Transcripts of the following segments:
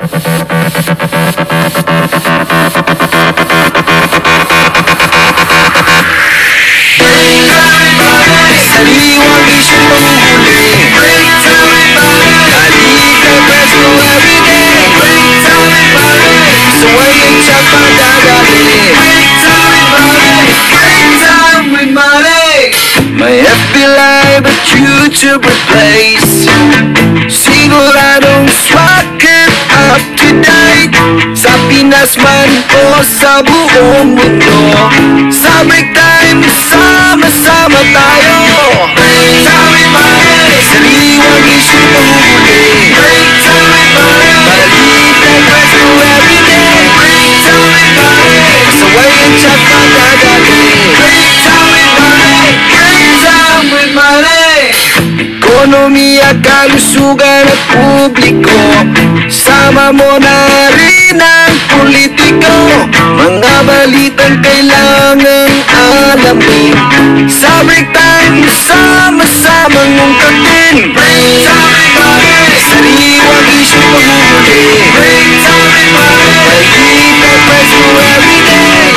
Sariwang isyong panguhuli. Halika preso everyday. Suwayin siya padadali. May FB Live at YouTube replace. Siguradong swak it up to date. Sa Pinas man o sa buong mundo, sa break time, sama-sama tayo. Sariwang isyong panghuli. Balitan preso everyday. Sawayin siya padadali. Ekonomiya, kalusugan at publiko, sama mo na rin ang politiko. Mga balitang kailangang alamin, sa break time, sama-samang ungkatin. Sariwang isyong panghuli. Balitan preso everyday.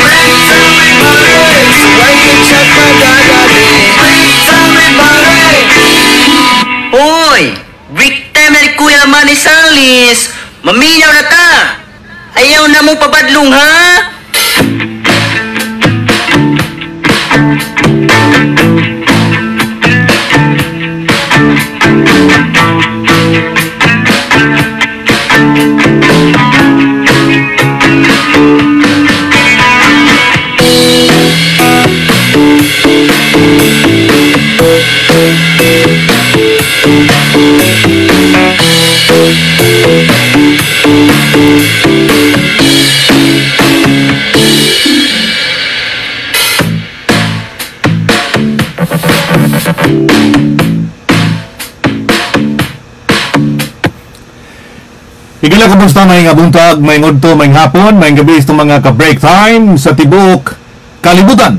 Sawayin siya padadali. Hoy! Break time na ni Kuya Manisalis! Maminaw na ta! Ayaw na mong pabadlong, ha? Igala kumusta may nga buntag, may ngudto, may hapon, may gabi itong mga ka-break time sa tibok kalibutan.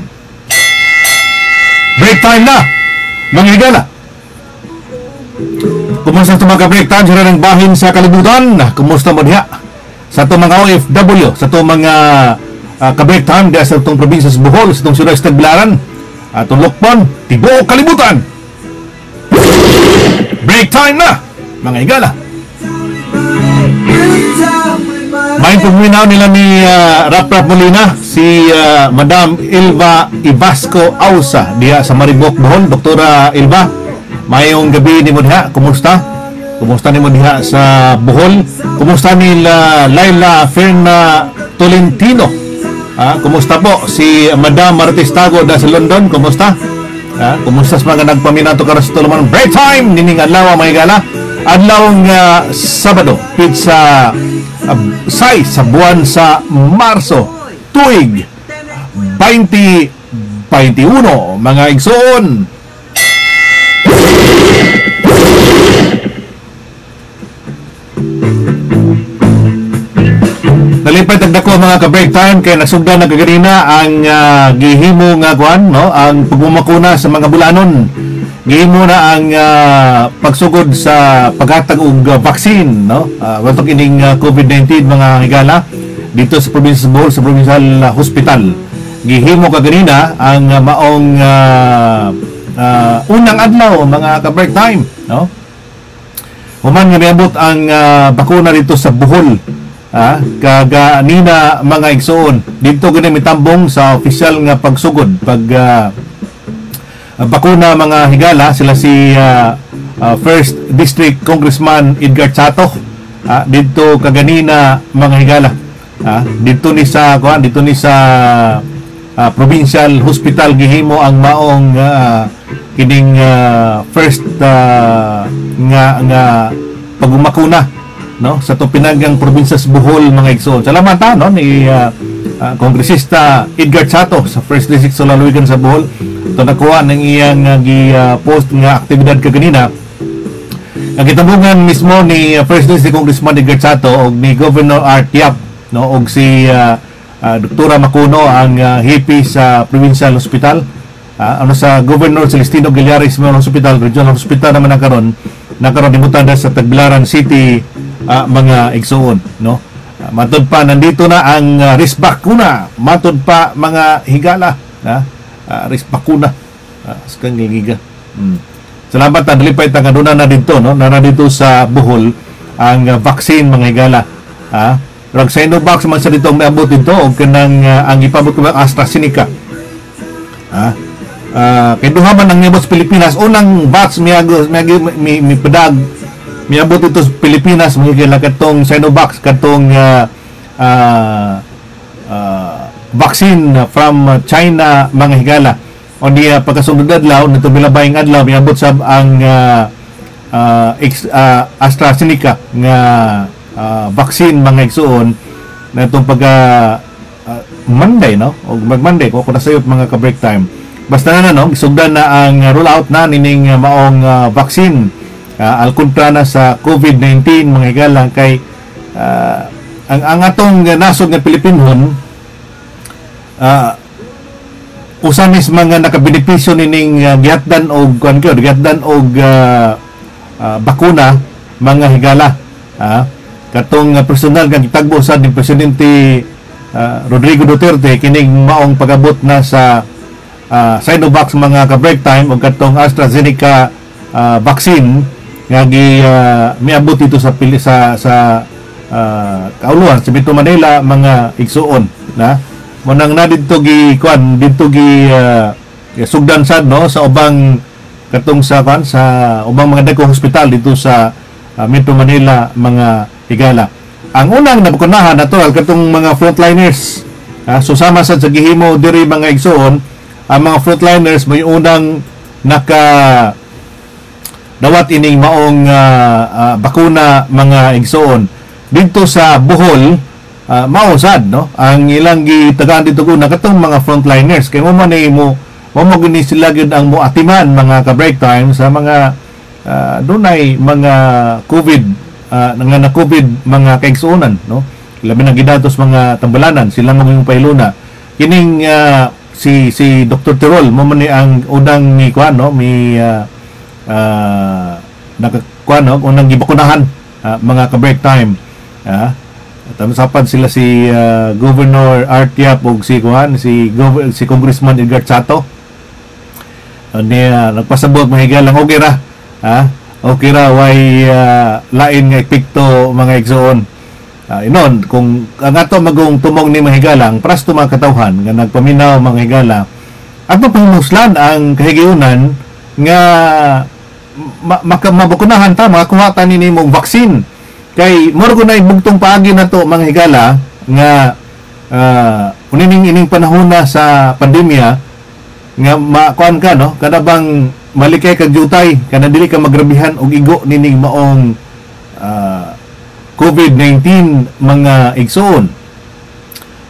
Break time na, mga igala. Kumusta itong mga ka-break time sa ng bahin sa kalibutan? Kumusta mo diha? Sa itong mga OFW, sa itong mga ka-break time diya sa itong probinsya sa Bohol, sa itong Suray sa Tagbilaran, itong Lokpon, tibok kalibutan. Break time na, mga igala. May pagminaw nila ni Rap Molina, si Madam Ilva Ibasco Ausa diya sa Maribok, Bohol. Doktora Ilva, mayong gabi ni mo diha. Kumusta? Kumusta ni mo diha sa Bohol? Kumusta ni Laila Ferna Tolentino? Kumusta po si Madam Martes Tago da sa London? Kumusta? Kumusta sa mga nagpaminato karas tuluman break time nining adlaw mga igala? Adlaw nga Sabado, pizza say sa buwan sa Marso, tuig 2021, mga igsoon. Nalipay tagdako mga ka-break time kay nasugdan na kaganina ang gihimo nga kuan, no, ang pagmumakuna sa mga bulanon. Gihimo na ang pagsugod sa paghatag og vaccine, no? Watok ining COVID-19 mga higala dito sa probinsya sa Bohol, sa provincial hospital. Gihimo kaganina ang maong unang adlaw mga ka-break time, no? Human nga niabot ang bakuna dito sa Bohol. Kaganina mga igsoon dito gani mitambong sa opisyal nga pagsugod pag bakuna mga higala. Sila si First District Congressman Edgar Chato dito kaganina mga higala dito ni sa provincial hospital gihimo ang maong kining first nga pagumakuna, no, sa tupinagang probinsya sa Bohol mga igsoon. Salamat no ni Kongresista Edgar Chato sa First District sa Lalawigan sa Bohol. Ito nakuha ng iyang post nga aktibidad kaganina. Ang kitambungan mismo ni First District Congressman Edgar Chato o ni Governor Art Yap, no, og si Doktora Macuno ang hipi sa Provincial Hospital, sa Governor Celestino Guillares Memorial Hospital, Regional Hospital naman nakaroon dimutan sa Tagbilaran City mga igsoon, no? Matod pa nandito na ang risk bakuna, matod pa mga higala, risk bakuna sa kangigiga. Salamat na nalipay ta kanuna na dito, no? Na dito sa Bohol ang vaccine mga higala. Rag Sinovac man sa dito may abot dito o kanang ang ipabot ko AstraZeneca. Kay duha man ang nibot sa Pilipinas, unang batch mi pedag miabot ito sa Pilipinas mga higala katong Sinovac katong vaccine from China mga higala. O niya pagkasunod adlaw nito bilabayng adlaw miabot sa ang AstraZeneca nga vaccine mga igsuon na itong pagka Monday, no? O mag-Monday ko nasayot mga ka-break time. Basta na no, isugdan na ang rollout na nining maong vaccine alkontra na sa COVID-19 mga higala kay ang atong nasod nga Pilipinhon usamis mga nakabenepisyo nining gihatdan og bakuna mga higala. Katong personal nga gitagbo sa ni Presidente Rodrigo Duterte kining maong pagabot na sa Sinovac mga ka-break time o katong AstraZeneca vaccine nga miabot dito sa kauluhan sa Metro Manila mga igsuon na munang na dito sugdan sad no sa ubang katong sa ubang mga dagkong hospital dito sa Metro Manila mga higala. Ang unang nabukunahan natural katong mga frontliners. So sama sa gihimo diri mga igsoon, ang mga frontliners may unang dawat ining maong bakuna mga igsoon. Dito sa Bohol, mausad no ang ilang gitagaan dito kuna katong mga frontliners kay mo gini sila gid ang moatiman mga ka-break time sa mga dunay mga COVID na COVID mga kaigsuonan no labi na gidatos mga tambalanan sila mo yung pailuna kining si Dr. Tirol mo man ni ang unang ni kuan no nakakuan no unang gibakunahan mga ka-break time tanusapan sila si Governor Artiap ug si Congressman Edgar Chato niya nagpasabot mga higalang okay ra way lain nga epekto mga igsoon inon kung ang ato magong tumong ni mga higalang pras to mga katawhan nga nagpaminaw mga higala ato pahimuslan ang kahigayunan nga mabakunahan ta makakuha ta ni nimong vaccine kay moro ko na bugtong paagi na to mga higala nga ining panahon na sa pandemya nga makuan ka no kada bang malikay kag jutay kana dili ka magrabihan og igo nining maong COVID-19 mga igsoon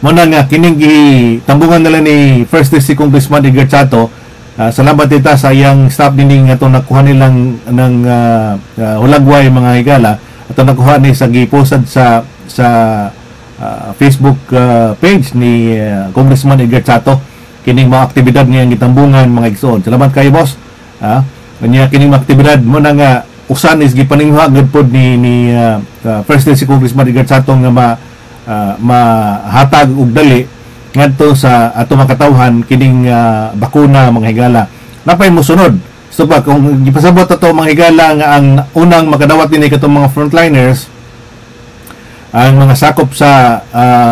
mo na nga kining gitambungan nila ni First District Congressman Edgar Chato. Salamat dita sa iyang staff nining ato nakuha nilang ng hulagway mga higala ato nakuha ni sa giposad sa Facebook page ni Congressman Edgar Chato kining mga aktibidad ngayong gitambungan mga igsoon. Salamat kayo boss. Kanya kining mga aktibidad mo na nga usan is gipaningha gud pod ni First Lady si Congressman Edgar Chato nga mahatag og dali ngadto sa ato makatawhan kining bakuna mga higala. Napay mosunod. So ba kung gipasabot ato mga higala nga ang unang makadawat dinhi katong mga frontliners ang mga sakop sa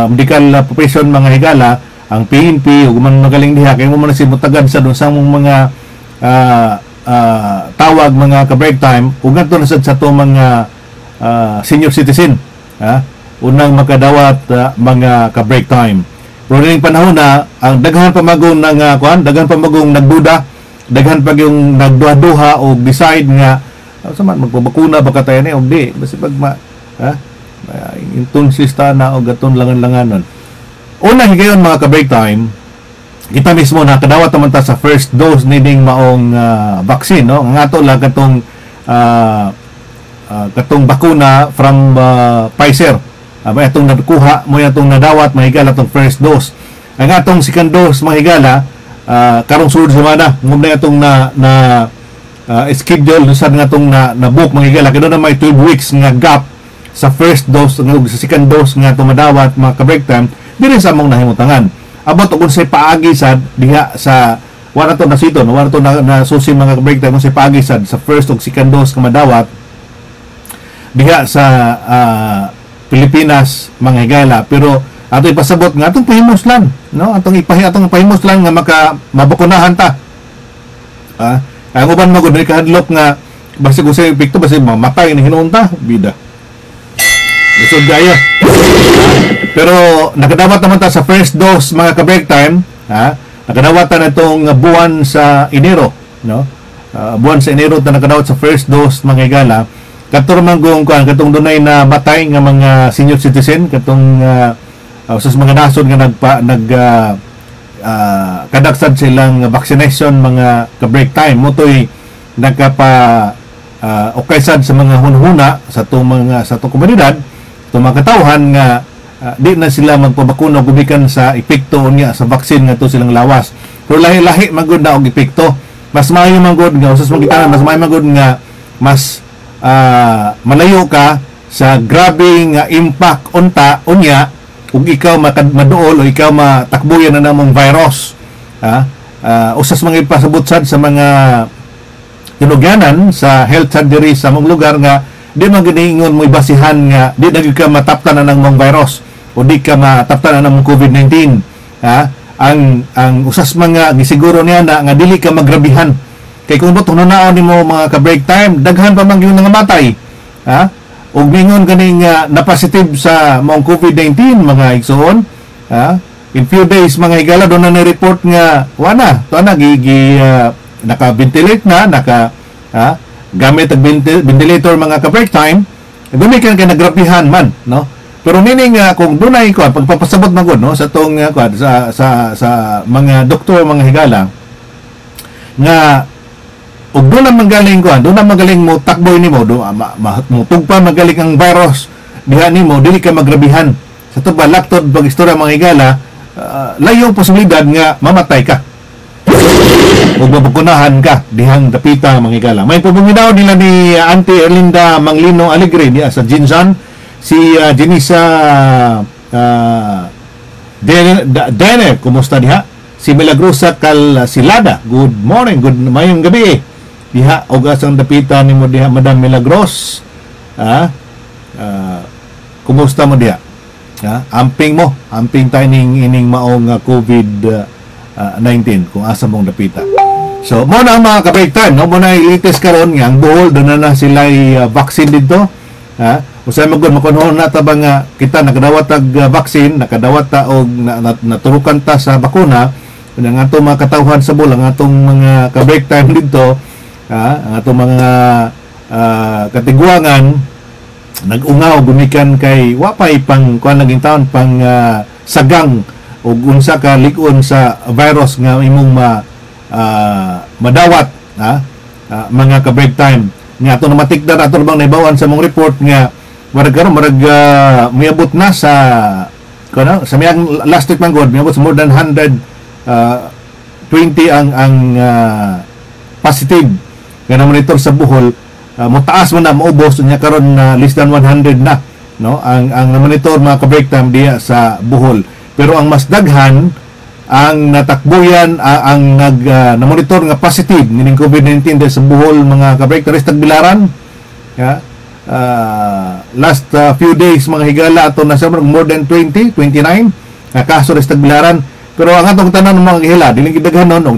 medical profession mga higala ang PNP ug man magaling diha kay mo man simutagan sa dusang mga tawag mga ka-break time ug ngadto na sa to mga senior citizen unang makadawat mga ka-break time. Pero ning panahon na ang daghan pa magong daghan pa magong nagduda, daghan pa yung nagduha-duha o decide nga sa man magpabakuna ba katayan ni og di basi pag intong sistana o gaton langan-langanon. Una higayon mga ka-break time, kita mismo nakadawat naman ta sa first dose nining maong vaccine no. Ang ato lang katong bakuna from Pfizer. May atong nakuha mo atong nadawat mahigala atong first dose. Ang atong second dose mahigala karong sulod semana mo na atong schedule sa nga atong na book mahigala kay na may 12 weeks nga gap sa first dose ug sa second dose nga tumadawat mga ka-break time diri sa among nahimutangan. Abot kung say paagi sad diha sa wala to nasito no, wala to na susi mga ka-break time kung say paagi sad sa first ug second dose nga madawat diha sa Pilipinas mga higala, pero ato ipasabot nga atong pahimuslan no, atong pahimuslan nga mabakunahan ta. Ang uban magud ni kahadlok nga basta kung sa epekto basta mamatay ni hinunta bida. Lisod gaya. Pero nakadawat naman ta sa first dose mga ka-break time, nakadawat ta na itong buwan sa Enero, no? Buwan sa Enero ta nakadawat sa first dose mga higala. Katong manggong katong dunay na matay nga mga senior citizen, katong sa mga nasod nga kadaksad silang vaccination mga ka-break time mo to'y okaysad sa mga hunhuna sa itong komunidad, itong mga katawhan nga di na sila magpabakuna gumikan sa epekto niya sa vaccine nga to silang lawas. Pero lahi-lahi magud na og epekto. Mas maayo magud nga usas magitanan, mas maayo magud nga mas malayo ka sa grabing impact unta unya ug ikaw maduol o ikaw matakbuyan na namong virus. Usas mga ipasabot sad sa mga tinugyanan sa health surgery sa mong lugar nga di man giniingon mo ibasihan nga di na ka mataptan na ng mong virus o di ka mataptan na ng COVID-19. Ang usas mga gisiguro niya na nga dili ka magrabihan. Kay kung ba't naon ni mo mga ka-break time, daghan pa man yung nangamatay. Ug mingon ganing na-positive sa mong COVID-19 mga igsoon. In few days mga higala doon na ni-report nga wala. Ito na, naka-ventilate na, gamit ang ventilator mga ka-break time. Gumikan ka nagrabihan man, no? Pero meaning kung dunay ko pagpapasabot man gud no sa tong sa mga doktor mga higala nga ug doon na magaling doon na magaling mo takboy nimo tugpa magaling ang virus diha nimo dili ka magrabihan sa tuba laktod pag istorya mga higala layo posibilidad nga mamatay ka o mabakunahan ka dihang dapita mga higala. May pumungaw nila ni Auntie Erlinda Manglino Alegre diha sa Jinsan, si Jenisa Dene, kumusta diha? Si Milagrosa Silada, good morning, good mayong gabi diha og asang dapita nimo diha Madam Milagros. Kumusta mo diha? Amping tayo ining maong COVID-19 kung asa mong dapita. So mo na ang mga ka-break time, no? Mo na latest karon nga ang Bohol doon na sila vaccine dito. Usay magud makunhon na ta ba nga kita nakadawat tag vaccine, nakadawat ta og naturukan ta sa bakuna ang atong mga katawhan sa bulang, ang atong mga ka-break time dito, ang atong mga katigwangan nag-ungaw gumikan kay wapay pang kuan naging taon pang sagang o unsa ka lig-on sa virus nga imong madawat mga ka-break time nga ato na matikdan ato bang naibawan sa mong report nga marag miabot na sa kuno sa miyang last week man god miabot sa more than 120 ang positive nga na monitor sa Bohol. Mutaas mo na maubos niya karon na less than 100 na no ang monitor mga ka-break time diya sa Bohol. Pero ang mas daghan ang natakbuyan ang na monitor nga positive ning COVID-19 diya sa Bohol mga ka-break time Tagbilaran. Last few days mga higala ato na sa more than 29 kaso sa Tagbilaran. Pero ang atong tanan mga higala dili gidaghanon og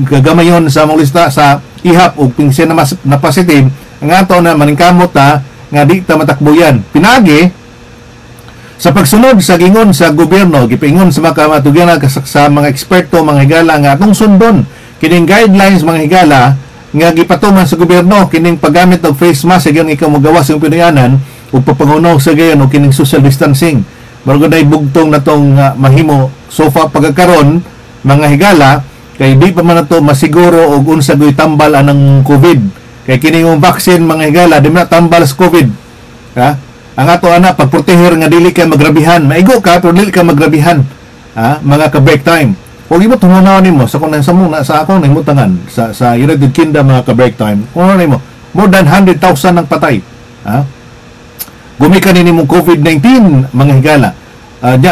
gagamayon sa mga lista sa ihap o pingsin na positive ang ato na maningkamot nga di ta matakbuyan pinagi sa pagsunod sa gingon sa gobyerno gipingon sa mga matugyan sa mga eksperto mga higala nga atong sundon kining guidelines mga higala nga gipatuman sa gobyerno kining paggamit og face mask sa ikaw mogawas ang pinayanan ug papangunaw sa gayon og kining social distancing bago na ibugtong natong mahimo so far pagkakaron mga higala kay di pa man nato masiguro og unsa goy tambal anang COVID kay kining vaccine mga higala di man tambal sa COVID ang ato ana pagproteher nga dili ka magrabihan maigo ka pero dili ka magrabihan mga ka-break time ug imo tunganaw nimo sa kun sa muna sa akong nahimutangan sa United Kingdom mga ka-break time kuno nimo more than 100,000 ang patay Ha? Gumikan ni mong COVID-19 mga higala.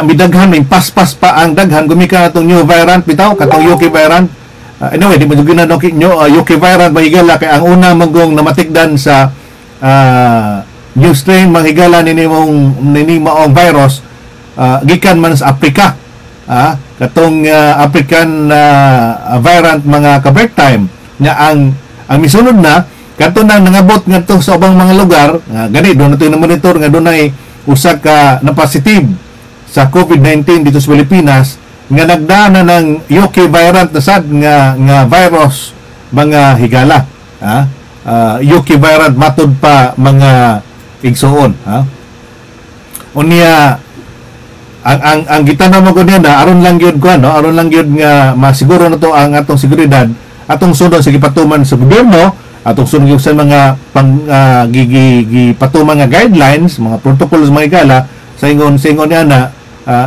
Midaghan may paspas pa ang daghan gumikan atong new variant bitaw katong UK variant. Anyway, di mo gina UK variant mga higala kay ang una magong namatikdan sa new strain mga higala nini maong virus gikan man sa Africa. Katong African variant mga ka-break time nya ang misunod na kadto na nangabot ngadto sa ubang mga lugar gani doon nato na-monitor nga dunay usa ka na positive sa COVID-19 dito sa Pilipinas nga nagdaan na ng UK variant na sad nga virus mga higala. UK variant matud pa mga igsuon. Unya ang gitanaw mo gud na aron lang gyud ko aron lang gyud nga masiguro na to ang atong seguridad atong sunod sa gipatuman sa gobyerno atong sunod sa mga gipatuman nga guidelines mga protocols mga higala sa ingon niya na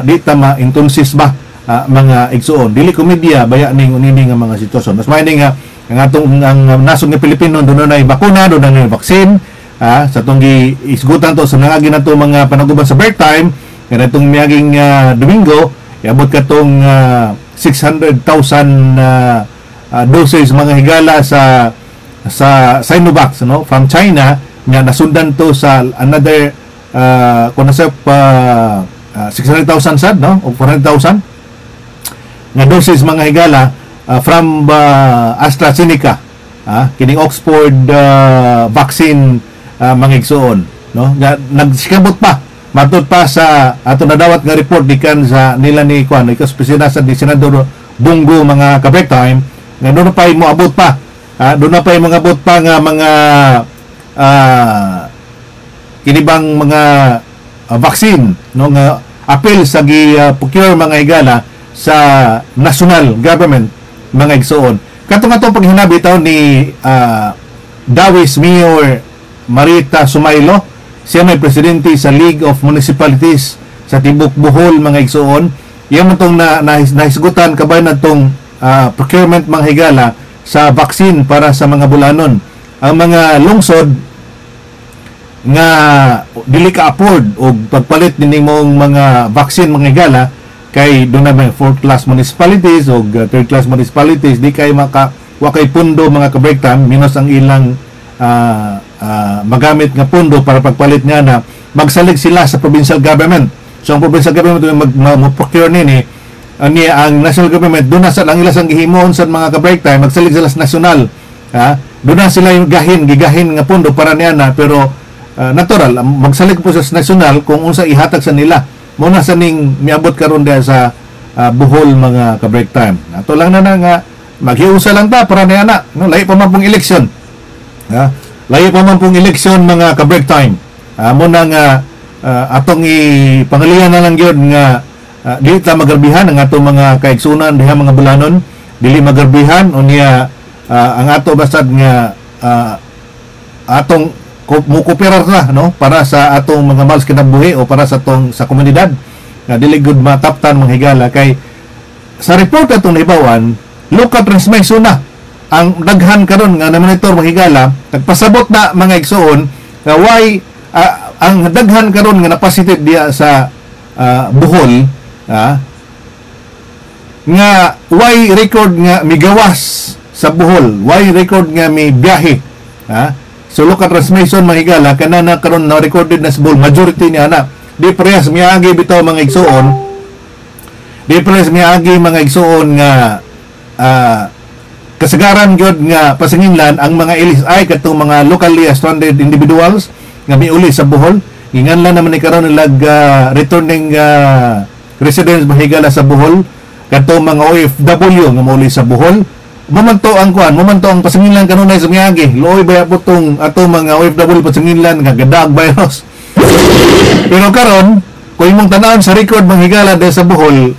di ta ma-intonsis ba mga igsuon dili komedya baya ning unini nga mga sitwasyon mas may nga ang atong ang nasod nga Pilipino doon na bakuna doon na vaccine sa tong giisgutan to sa nangagi na to mga panaguban sa break time kaya itong miyaging Domingo iabot ka tong 600,000 doses mga higala sa Sinovac from China nga nasundan to sa another 600,000 sad o 400,000 nga doses mga higala from AstraZeneca kining Oxford vaccine mga igsuon nagsikabot pa matud pa sa ato nadawat nga report dikan sa nila ni ikaspesina sa Senador Bungo mga ka-break time nga doon pa mo abot pa doon na pa yung mga abot pa nga mga kinibang mga vaccine nga appeal sa procure mga higala sa national government mga igsuon katong atong paghinabi taon ni Dawis Mayor Marita Sumaylo siya may presidente sa League of Municipalities sa Tibok Bohol mga igsuon iya man tong nahisgutan kabay na tong procurement mga higala sa vaccine para sa mga bulanon ang mga lungsod nga dili ka afford og pagpalit nini mong mga vaccine mga higala kay doon na may 4th class municipalities o 3rd class municipalities di kay wakay pundo mga ka-break time minus ang ilang magamit nga pundo para pagpalit nga na magsalig sila sa provincial government so ang provincial government mag-procure nini ang national government doon na sa ang ilasang gihimon sa mga ka-break time magsalig sila sa national doon na sila yung gigahin nga pundo para niya na pero natural magsalig po sa national kung unsa ihatag sa nila muna sa ning miabot karon diha sa Bohol mga ka-break time ato lang na nga maghiusa lang ta para niya na lahi pa man pong eleksyon lahi pa man pong eleksyon mga ka-break time muna nga atong ipangalihan na lang gyud nga dili ta magarbihan ang ato mga kaigsunan diha mga bulanon dili magarbihan unya ang ato basad nga atong mukupirar na para sa atong mga malas kinabuhi o para sa sa komunidad nga dili gud mataptan mga higala kay sa report atong nahibawan local transmission na ang daghan karon nga na-monitor mga higala nagpasabot na mga igsuon nga why ang daghan karon nga na-positive diya sa Bohol nga why record nga migawas sa Bohol why record nga may biyahe so local transmission mga higala kanana karon na recorded na sa Bohol majority niya na di parehas miagi bitaw mga igsuon di parehas miagi mga igsuon nga kasagaran gyud nga pasanginlan ang mga LSI katong mga locally stranded individuals nga miuli sa Bohol ginganlan naman ni karon nilag returning residents mahigala sa Bohol katong mga OFW nga mauli sa Bohol mamanto ang pasanginlan kanunay sa miagi looy ba putong ato mga OFW pasanginlan nga gadag virus pero karon kung imong tan-awon sa record mahigala dahil sa Bohol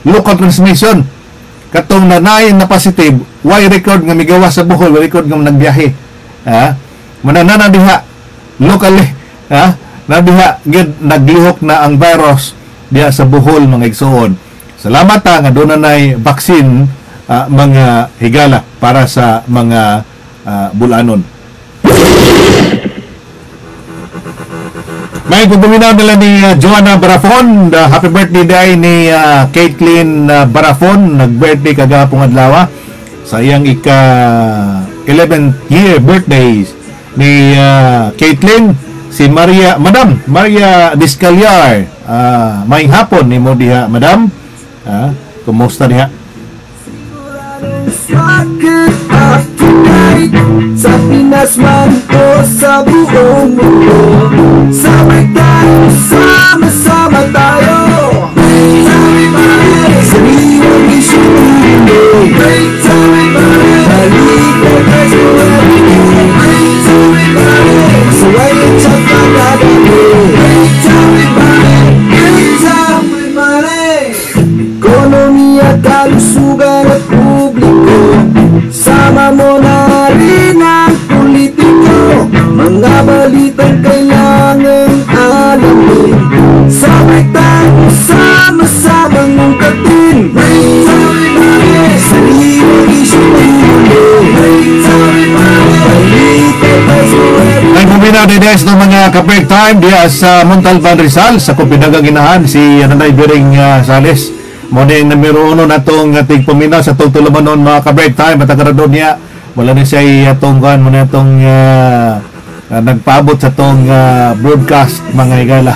local transmission katong nanayon na positive why record nga migawas sa Bohol record nga nagbiyahe mananana diha locally nadiha gid naglihok na ang virus diha sa Bohol mga igsuon salamat nga doon nay vaccine mga higala para sa mga bulanon May pagpaminaw nila ni Joanna Barafon. Happy birthday day ni Caitlin Barafon. Nag-birthday kagapong adlaw sa iyang ika 11th year birthday ni Caitlin. Si Madam Maria Discalyar. May hapon ni mo diha, Madam. Kumusta diha? Sa Pinas man o sa buong mundo, sabay tayo, sama-sama tayo. Sariwang isyong mundo, balikan tayo saway at sa pagdadalo. Ekonomiya, kalusugan at publiko, sama mo na rin ang politiko. Mga balitang kailangan alamin, sabay tayo, sama-sama ngungkatin. Sariwang isyong mundo, Ang kuminaw ni Des ng mga ka-break time diya sa Montalban Rizal sa Kupinagang Inahan si Nanay Biring Sales. Muna yung numero 1 na itong ating puminaw sa itong tulumanon mga ka-break time at agradon niya. Wala na siya itong muna itong nagpaabot sa itong broadcast mga igala.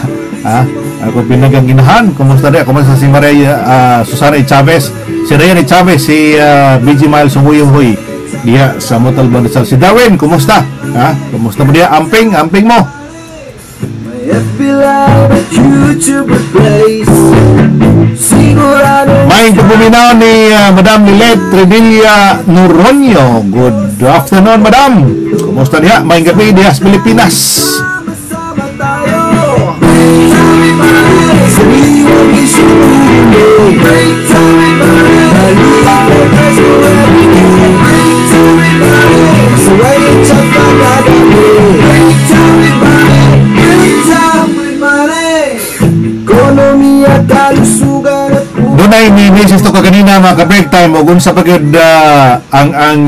Kupinagang Inahan. Kumusta rin? Kumusta si Maria Susana Chavez, si Ryan Chavez, si BG Miles Humuyuhoy diya sa Montalban Rizal. Si Darwin, kumusta? Kumusta mo diya? Amping mo. May pagpuminaw ni Madam Lilet Trevilla Noronio. Good afternoon, Madam. Kumusta diya? May gabi diya sa Pilipinas. Dunay ni message to kaganina mga ka-break time o unsa pa gyud ang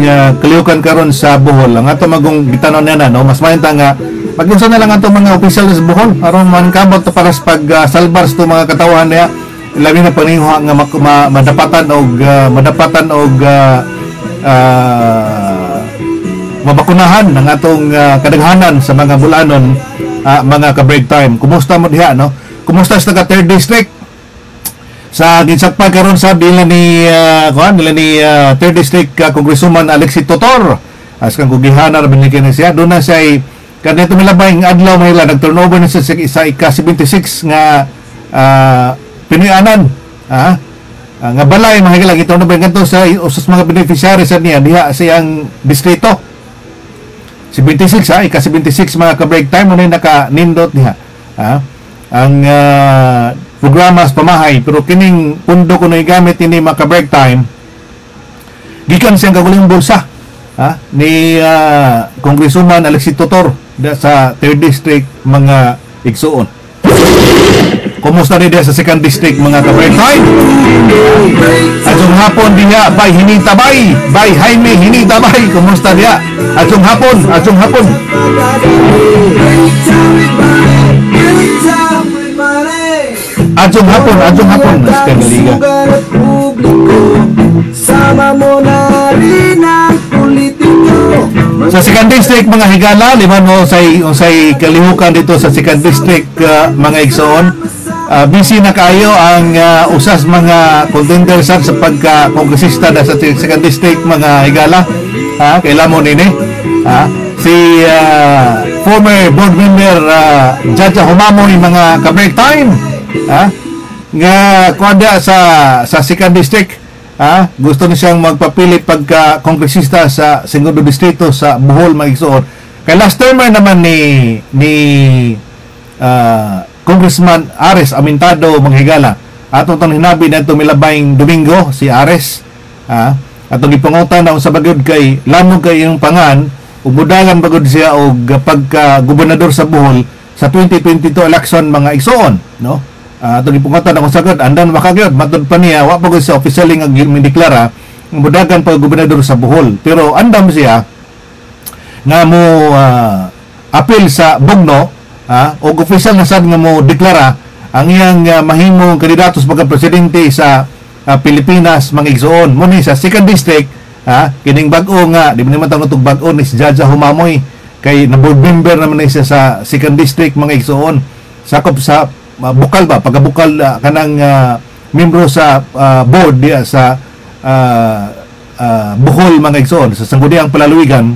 kaliyukan karon sa Bohol. Ang ato magong gitanon na no, mas mainta nga pag-usa na lang ato mga opisyal sa Bohol aron man kamot para sa pag-salbar sa mga katawhan niya. Labi na paniho nga madapatan og mabakunahan ng atong kadaghanan sa mga bulanon mga ka-break time. Kumusta mo diha no? Kumusta sa taga 3rd district? Sa ginsakpan karon sa nila ni 3rd district Congresswoman Alexi Totor. As kang kugihanar binigyan na siya. Doon na siya kanito milabay ng adlaw mahila nag-turnover na siya sa ika-76 nga pinianan. Nga balay mahigala ito na ba ganito sa usas mga beneficiary sa niya diha sa iyang distrito. 76 ika-76 mga ka-break time mo na naka-nindot niya. Ang programa sa pamahay pero kining pundo ko na igamit ini mga ka-break time gikan siyang kaguling bulsa ni Congresswoman Alexi Totor sa 3rd district mga igsuon. Kumusta ni sa 2nd district mga ka-break time? Atong hapon diha bay hinitabay bay Jaime hinitabay. Kumusta diha? Atong hapon mas kagaliga. Sama mo na rin ang politiko. Sa 2nd district mga higala, liman mo usay kalihukan dito sa 2nd district mga igsoon. Busy na kayo ang usas mga contenders sa pagka-kongresista sa 2nd district mga higala. Kailan mo nini? Si former board member Jaja Humamoy mga ka-break time. Nga kuanda sa 2nd district gusto na siyang magpapilit pagka kongresista sa 2nd distrito sa Bohol magigsoon. Kay last termer naman ni Congressman Ares Amintado manghigala atong tong hinabi na itong milabayng Domingo si Ares atong ipangutan na sa bagod kay lamog kay yung pangan umudagan bagod siya og pagka gobernador sa Bohol sa 2022 election mga igsoon no. Atong ipangutan na kung sagad andan makagyod matud pa niya wa pagod siya officially nga gideklara umudagan pag gobernador sa Bohol pero andam siya nga mo apil sa Bugno o official na sad nga mo deklara ang iyang mahimong kandidato sa pagka-presidente sa Pilipinas mga igsoon mo ni sa 2nd district kining bag-o nga di man naman tug bag-o ni si Jaja Humamoy kay na board member naman ni siya sa 2nd district mga igsoon sakop sa bukal ba pagabukal kanang membro sa board diya sa Bohol mga igsoon sa Sangguniang Palaluigan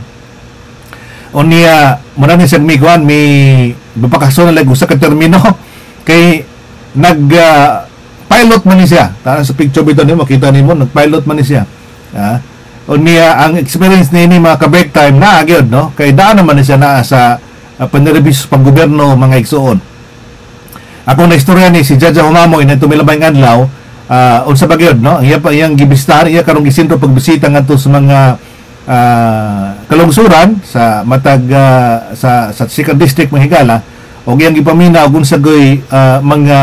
unya mo na ni sa miguan may bapakaso na lag usa ka termino kay pilot man ni siya tanan sa picture bitaw nimo makita nimo nag-pilot man ni siya unya ang experience ni mga ka-break time na gyud no kay daan naman ni siya na sa panrerbis pang gobyerno mga igsoon ako na istorya ni si Jaja Humamoy na tumilabay ng adlaw unsa ba gyud no iyang gibistahan iya karong gisentro pagbisita ngadto sa mga kalungsuran sa matag sa 2nd district Mahigala og iyang gipamina og unsa goy mga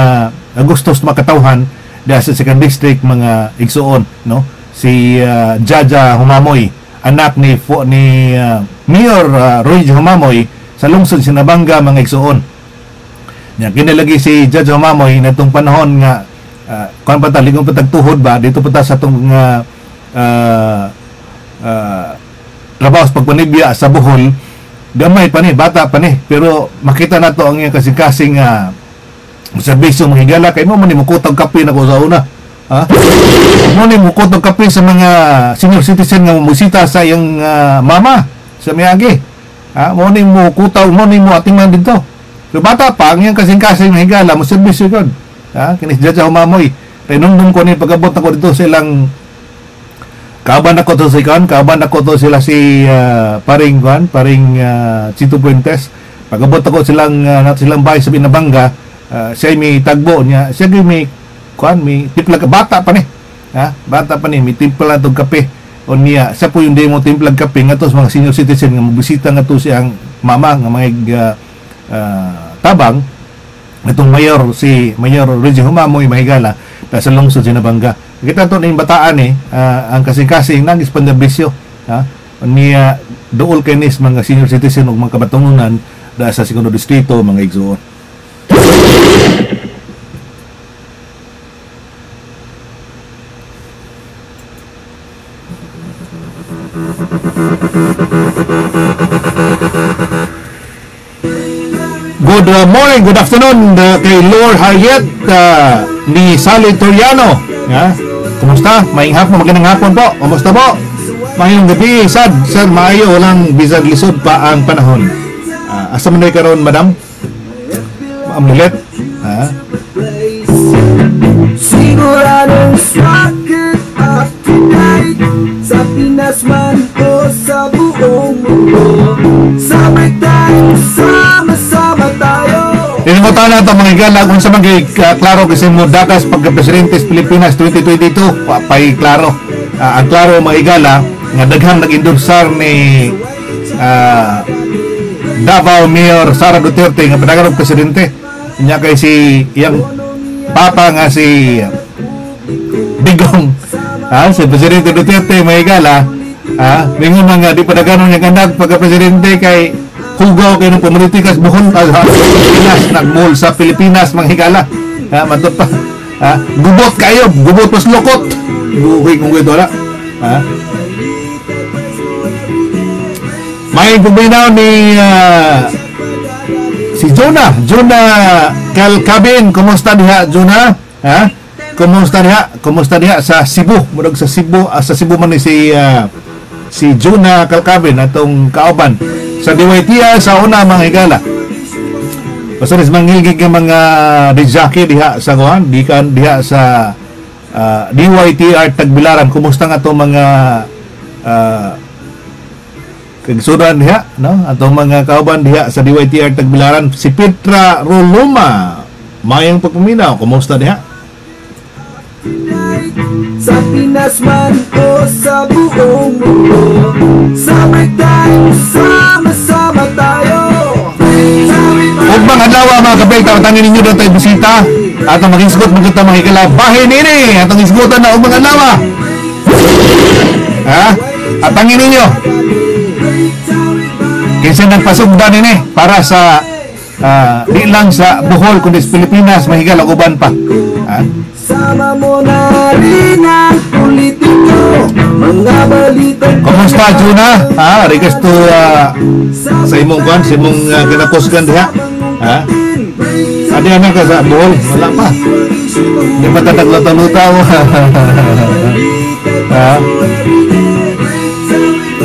gustos makatawhan da sa 2nd district mga igsuon no si Jaja Humamoy anak ni Mayor Roy Humamoy sa lungsod Sinabanga mga igsuon nya kinalagi si Jaja Humamoy natong panahon nga kan pa ta ligong patagtuhod ba dito pa ta sa tong trabaho sa pagpanibya sa Bohol gamay pa ni bata pa ni pero makita nato ang iyang kasing-kasing serbisyo Mahigala kay mo man ni mukutog kape na ko sa una mo ni mukutog kape sa mga senior citizen nga musita sa iyang mama sa Miyagi mo ni mukutaw mo ni mo ating man dito so bata pa ang iyang kasing-kasing Mahigala mo serbisyo kon kinis Jaja Humamoy kay nung ko ni pagabot ako dito sa ilang Kaban ako to sila si paring Chito Puentes. Pagabot ako silang bahay sa Binabanga, siya may tagbo niya. Siya may timplag bata pa ni. Bata pa ni may timpla tong kape. O niya, siya po yung demo timplag kape nga to sa mga senior citizen nga magbisita nga to siyang mama nga mga tabang. Itong Mayor Reggie Humamoy Mahigala sa lungsod Sinabanga. Kita to ning bataan ang kasing-kasing nang ispanderbisyo niya dool kinis mga senior citizen ug mga kabatungunan da sa 2nd distrito mga igsuon. Good morning, good afternoon kay Lord Harriet ni Sally Toriano. Kumusta? Maayong hapon, magandang hapon po. Kumusta po? Maayong gabi, sad. Sir, maayo, walang bisag lisod pa ang panahon. Asa man na karon, madam? Amulet? Siguradong sakit at tonight sa Pinas man o sa buong mundo. Sabay tayo, sama-sama tayo. Inimutan na ito mga igala kung sa mga klaro kasi mo dakas pagka-presidente sa Pilipinas 2022 pay klaro ang klaro mga igala nga daghang nag-endorsar ni Davao Mayor Sara Duterte nga padagarog presidente niya kay si iyang papa nga si Digong si Presidente Duterte mga igala mingon nga di padaganon niya kandag pagka-presidente kay hugaw kayo ng pamilitikas buhon Pilipinas nagmol sa Pilipinas mga higala matot pa gubot kayo gubot pas lokot buhay kung ito wala may puminaw ni si Jonah Calcabin. Kumusta diha Jonah? Kumusta diha sa Cebu murag sa Cebu man ni si Jonah Calcabin atong kauban sa DYTR sa una mga higala. Basta rin manghilgig ng mga dijaki diha sa kuhan, diha sa DYTR Tagbilaran. Kumusta nga itong mga kagsudan diha, no? Atong mga kauban diha sa DYTR Tagbilaran. Si Petra Roloma, mayang pagpaminaw. Kumusta diha? Sa Pinas man o sa buong mundo, sabay tayo, sama-sama tayo. Huwag mga adlaw mga kabay, tangin ninyo doon tayo bisita atong mag-isgot magkita mga higala bahin nini atong isgutan na huwag mga adlaw at tangin ninyo kinsa nagpasugdan nini para sa di lang sa Bohol kundi sa Pilipinas mahigala uban pa. Sama mo na rin ang politiko, mga balita. Kumusta Juna? Regards to sa imong kwan, sa imong kinapuskan diha. Adi na ka sa Bohol, wala pa. Di ba tatagluta-lutaw?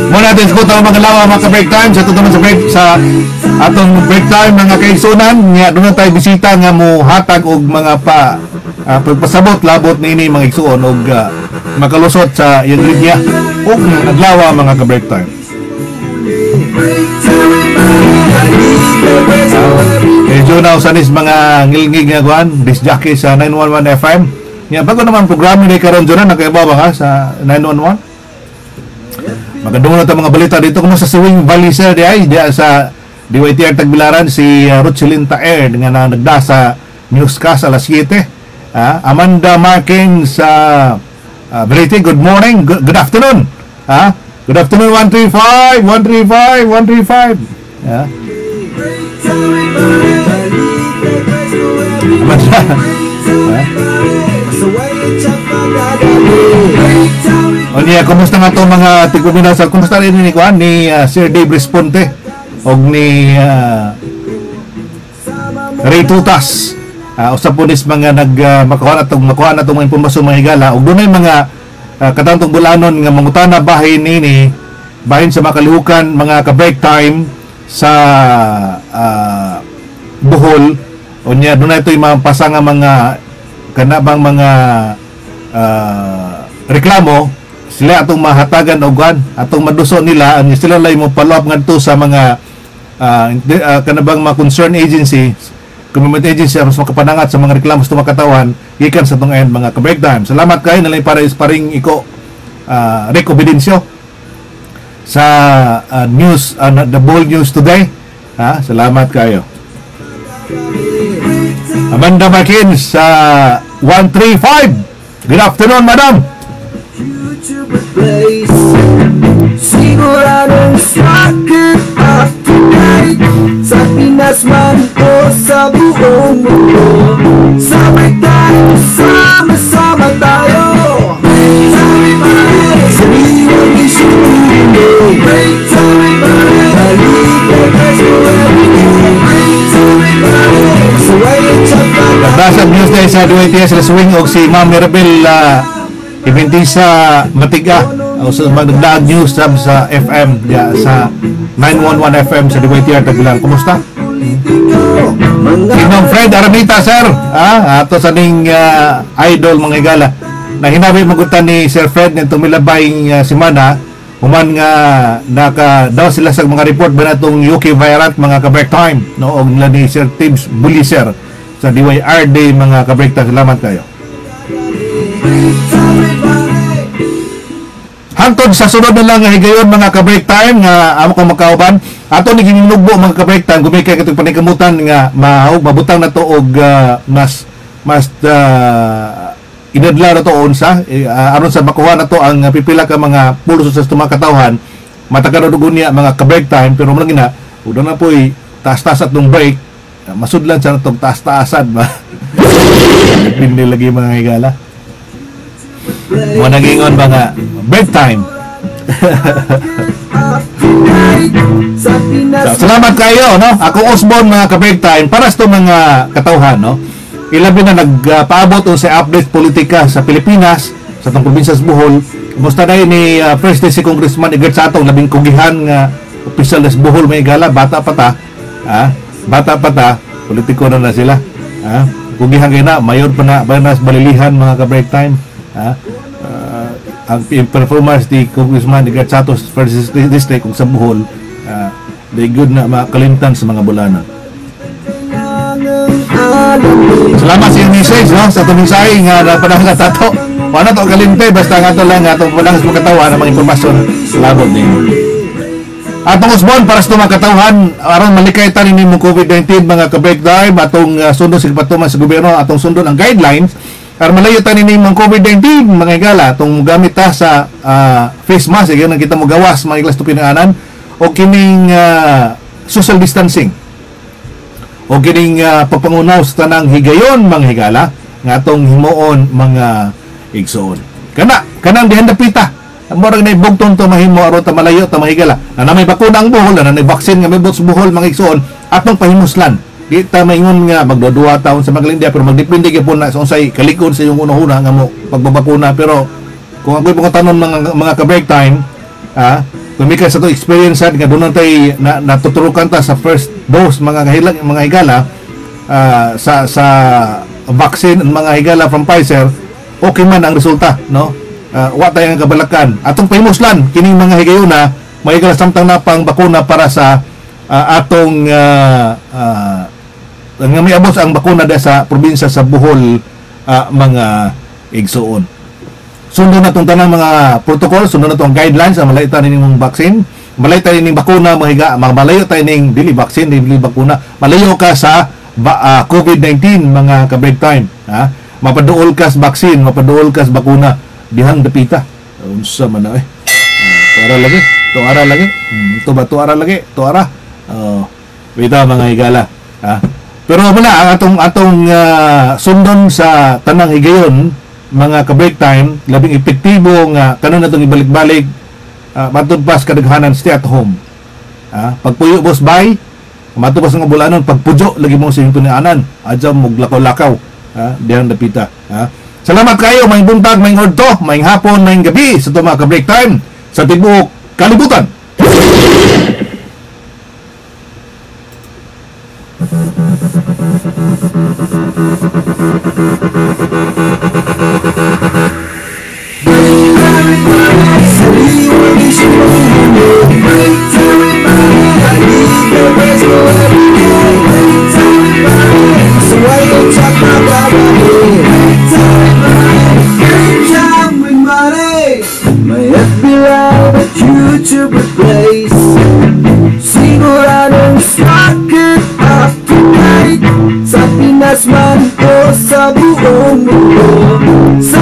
Muna natin sa ang mga lawa mga ka-break time sa tutunan sa break sa atong break time mga kaigsunan nga doon tayo bisita nga mo hatag og mga pagpasabot labot ni mga igsuon og makalusot sa iyang linya og adlaw mga ka-break time. Medyo na usanis mga ngilngig nga kuan disc jockey sa 911 FM. Nya bago naman programa ni karon Juna nakaibawa ka sa 911. Magandang na mga balita dito kung sa Suwing Valley sir di sa DYTR Tagbilaran si Ruchelin Taer nga nagda sa newscast alas 7. Amanda Marking sa Verity, good morning, good afternoon. Good afternoon 135 135 Amanda. O niya, kumusta nga itong mga tigumina kumusta rin ni Kuan ni Sir Dave Responte o ni Ray Tutas usap po nis mga makuha na itong mga impormasyon mga higala o doon ay mga katantong bulanon nga mangutana bahin sa makalihukan mga ka-break time sa Bohol o niya, doon na ito yung mga pasang mga kanabang mga reklamo sila atong mahatagan og kan atong maduso nila ang sila lay mo follow up ngadto sa mga kanabang mga concern agency government agency mas makapanangat sa mga reklamo sa makatawan gikan sa tong end mga ka-break time. Salamat kayo nalay para isparing iko Rick Obedensyo sa news the Bold News today. Salamat kayo. Amanda Marquez sa 135. Good afternoon, madam. Siguradong sakit at tonight sa Pinas man o sa buong mundo. Sabay tayo, sama-sama tayo. Sariwang isundo. Nagdasag news dahil sa DYTS sa swing o si Ma'am Mirabel Ibentisa Matiga o sa magdagdag news sa FM sa 911 FM sa DYTR Tagbilaran. Kumusta? Si Ma'am Fred Aramita sir ato sa ning idol mga igala na hinabi magutan ni Sir Fred nitong milabayng semana human nga naka daw sila sa mga report ba natong UK variant mga ka-break time no og nila ni Sir Tibbs Buliser sa DYR Day mga ka-break time. Salamat kayo. Hantod sa sunod na lang nga higayon mga ka-break time nga amo kong makauban ato ni ginugbo mga ka-break time gumikay katong panikamutan nga mabutang na to og mas inadla na to unsa aron sa makuha na to ang pipila ka mga pulso sa tumakatawhan matagano niya mga ka-break time pero man gina udo na poy taas-taas at nung break masudlan sa natong taas-taasan ba depende lagi mga higala mo nagingon mga break time. Salamat kayo no ako Osborne mga ka-break time para sa mga katawhan no ilabi na nagpaabot sa update politika sa Pilipinas sa itong probinsya sa Bohol. Kumusta na ni First si Congressman Igert Satong labing kugihan nga opisyal sa Bohol may igala bata pa ta politiko na sila kugihan kayo na mayor pa na banas balilihan mga ka-break time ang performance ni Congressman Igert Satong First District kung sa Bohol they good na makalimtan sa mga bulanan. Salamat sa iyong message no? Sa itong mensahe nga napadang tato wala to kalinte basta nga ito lang itong padang sa makatawa ng mga informasyon labot ninyo atong Osborne para sa itong makatawhan aron malikaitan ninyo mong COVID-19 mga ka-break time atong sundon sa patuman sa gobyerno atong sundon ang guidelines aron malayutan ninyo mong COVID-19 mga igala atong gamit ta sa face mask yan ang kita mo gawas mga iglas to pinanganan o kining social distancing o kining papangunaw sa tanang higayon mga higala nga atong himuon mga igsoon. Kanang dihan dapita. Ang morag na ibugton to mahimo aron ta malayo ta mahigala. Na may bakuna ang buhol, na may vaccine nga may bots buhol mga igsoon atong pahimuslan. Di ta maingon nga magdudua taon sa Maglindia pero magdepende gyud na sa unsay kalikod sa imong una nga mo pagbabakuna. Pero kung ako'y mga tanon mga ka-break time, kung may sa to experience nga doon tay natuturukan ta sa first dose mga higala sa vaccine mga higala from Pfizer, okay man ang resulta, no? Wa tayo nga kabalakan atong pahimuslan kining mga higayuna may samtang na pang bakuna para sa atong nga may abot ang bakuna sa probinsya sa Bohol mga igsuon. Sundon na itong tanang mga protocol, sundon na itong guidelines ang malayta nining vaccine, malayta nining bakuna malayo tayo ning dili vaccine, dili bakuna, malayo ka sa COVID-19 mga ka-break time, mapaduol ka sa vaccine, mapaduol ka sa bakuna dihang dapita. Unsa man na tuara lagi. Tuara lagi. Wita mga higala. Pero wala ang atong sundon sa tanang higayon mga ka-break time, labing epektibo nga kanon natong ibalik-balik matud pas kadaghanan stay at home. Pagpuyo boss bay, matud pas nga bulanon pagpujo lagi mo sa inyong tunianan, adya mo lakaw-lakaw dihang dapita. Salamat kayo, may buntag, may ngorto, may hapon, may gabi sa ito mga ka-break time sa tibuok kalibutan. Siguradong sakit up tonight sa Pinas man o sa buong mundo. Sa